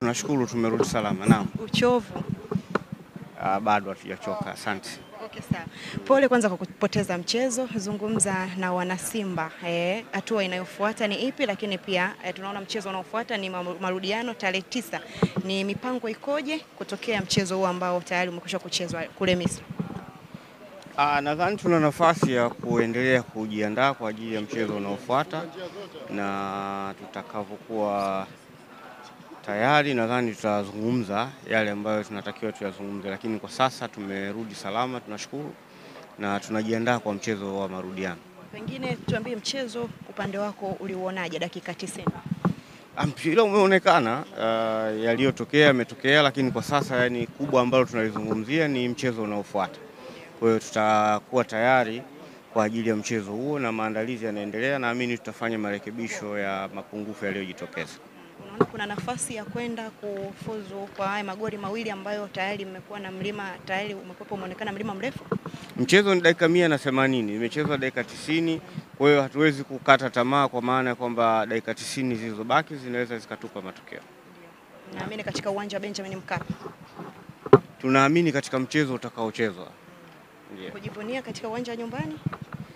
Tunashukuru tumerudi salama. Naam. Uchovu? Bado hatujachoka. Asante. Okay, sawa. Pole kwanza kwa kupoteza mchezo. Zungumza na wana Simba. Hatua inayofuata ni ipi, lakini pia tunaona mchezo unaofuata ni marudiano tarehe 9. Ni mipango ikoje kutokea mchezo huu ambao tayari umekwisha kuchezwa kule Misri? Nadhani tuna nafasi ya kuendelea kujiandaa kwa ajili ya mchezo unaofuata, na tutakavyokuwa tayari nadhani tutazungumza yale ambayo tunatakiwa tuyazungumze, lakini kwa sasa tumerudi salama, tunashukuru na tunajiandaa kwa mchezo wa marudiano. Pengine tuambie mchezo upande wako uliuonaje dakika 90? Mpira umeonekana, yaliyotokea yametokea, lakini kwa sasa yani kubwa ambalo tunalizungumzia ni mchezo unaofuata. Kwa hiyo tutakuwa tayari kwa ajili ya mchezo huo na maandalizi yanaendelea, naamini tutafanya marekebisho ya mapungufu yaliyojitokeza. Unaona kuna nafasi ya kwenda kufuzu kwa haya magoli mawili ambayo tayari mmekuwa na mlima, tayari umekuwa umeonekana mlima mrefu? Mchezo ni dakika 180, imechezwa dakika 90, kwa hiyo hatuwezi kukata tamaa, kwa maana kwamba dakika 90 zilizobaki zinaweza zikatupa matokeo. Naamini katika uwanja wa Benjamin Mkapa. Tunaamini katika mchezo utakaochezwa. Kujivunia katika uwanja wa nyumbani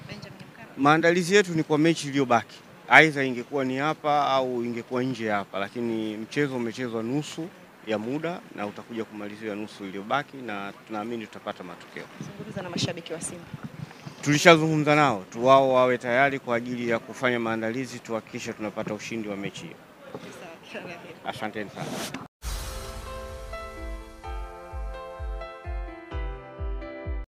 Benjamin Mkapa. Maandalizi yetu ni kwa mechi iliyobaki. Aidha ingekuwa ni hapa au ingekuwa nje hapa, lakini mchezo umechezwa nusu ya muda na utakuja kumalizia nusu iliyobaki, na tunaamini tutapata matokeo. Zungumza na mashabiki wa Simba. Tulishazungumza nao, wao wawe tayari kwa ajili ya kufanya maandalizi, tuhakikishe tunapata ushindi wa mechi hiyo. Asante Asanteni sana.